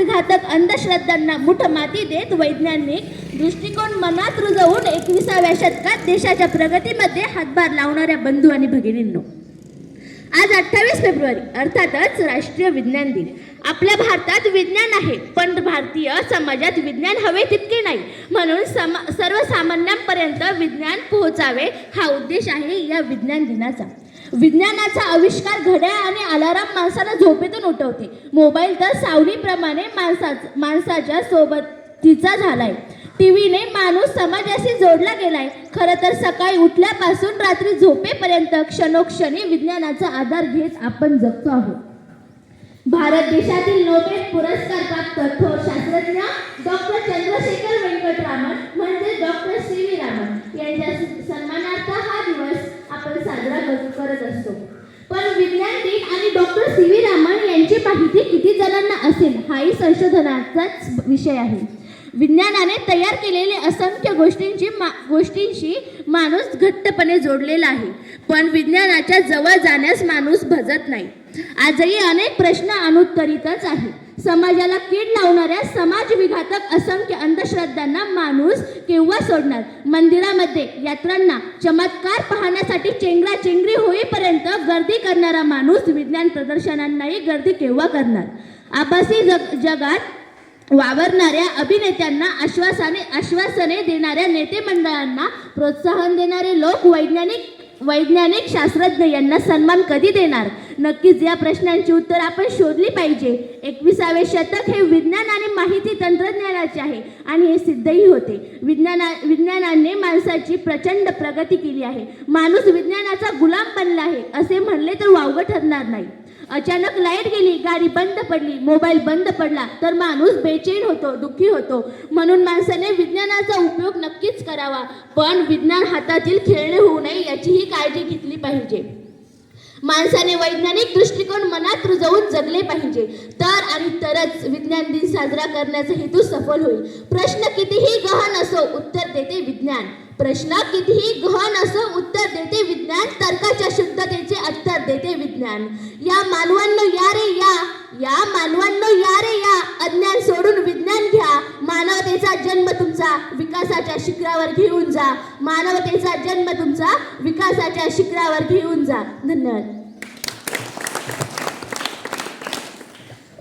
समाजघातक अंधश्रद्धांना मुठ माती देत वैज्ञानिक दृष्टिकोन मनात रुजवून 21व्या शतकात देशाच्या प्रगतीमध्ये हातभार लावणाऱ्या बंधू आणि भगिनींनो, आज 28 फेब्रुवारी अर्थातच राष्ट्रीय विज्ञान दिन. आपल्या भारतात विज्ञान आहे, पण भारतीय समाजात विज्ञान हवे तितके नाही. म्हणून सर्वसामान्यांपर्यंत विज्ञान पोहोचावे हा उद्देश आहे या विज्ञान दिनाचा. विज्ञानाचा आविष्कार घड्याळ आणि अलाराम माणसाला झोपेतून उठवते. मोबाईल तर सावलीप्रमाणे माणसाच्या सोबतीचा झालाय. टीव्हीने माणूस समाजाशी जोडला गेलाय. खरं तर सकाळी उठल्यापासून रात्री झोपेपर्यंत क्षणोक्षणी विज्ञानाचा आधार घेत आपण जगतो आहोत. भारत देशातील नोबेल पुरस्कार प्राप्त थोर शास्त्रज्ञ डॉक्टर चंद्रशेखर वेंकटरामन म्हणजे डॉक्टर सी.व्ही. रामन यांच्या सन्मानार्थ हा दिवस आपण साजरा करत असतो. पण विज्ञान दिन आणि डॉक्टर सी.व्ही. रामन यांची माहिती किती जणांना असेल हाही संशोधनाचाच विषय आहे. विज्ञानाने तयार केलेले असंख्य गोष्टींशी माणूस घट्टपणे जोडलेला आहे, पण विज्ञानाच्या जवळ जाण्यास माणूस भजत नाही. आजही अनेक प्रश्न अनुत्तरितच आहे. समाजाला कीड लावणाऱ्या समाजविघातक असंख्य अंधश्रद्धांना माणूस केव्हा सोडणार? मंदिरामध्ये यात्रांना चमत्कार पाहण्यासाठी चेंगराचेंगरी होईपर्यंत गर्दी करणारा माणूस विज्ञान प्रदर्शनांनाही गर्दी केव्हा करणार? आभासी जगात वावरणाऱ्या अभिनेत्यांना आश्वासने देणाऱ्या नेते मंडळांना प्रोत्साहन देणारे लोक वैज्ञानिक शास्त्रज्ञ यांना सन्मान कधी देणार? नक्कीच या प्रश्नांची उत्तर आपण शोधली पाहिजे. 21वे शतक हे विज्ञान आणि माहिती तंत्रज्ञानाचे आहे आणि हे सिद्धही होते. विज्ञानाने माणसाची प्रचंड प्रगती केली आहे. माणूस विज्ञानाचा गुलाम बनला आहे असे म्हणले तर वावगं ठरणार नाही. अचानक लाईट गेली, गाडी बंद पडली, मोबाईल बंद पडला तर माणूस बेचैन होतो, दुःखी होतो. म्हणून माणसाने विज्ञानाचा उपयोग नक्कीच करावा, पण विज्ञान हातातील खेळणे होऊ नये याचीही काळजी घेतली पाहिजे. माणसाने वैज्ञानिक दृष्टिकोन मनात रुजवून जगले पाहिजे, तरच विज्ञान दिन साजरा करण्याचा हेतू सफल होईल. प्रश्न कितीही गहन असो उत्तर देते विज्ञान. प्रश्न कितीही गहन असो उत्तर देते विज्ञान. तर्काच्या शुद्धतेचे उत्तर देते विज्ञान. या मानवांनो या रे या, या मानवांनो या रे या, अज्ञान सोडून विज्ञान घ्या. मानवतेचा जन्म तुमचा विकासाच्या शिखरावर घेऊन जा. मानवतेचा जन्म तुमचा विकासाच्या शिखरावर घेऊन जा. धन्यवाद.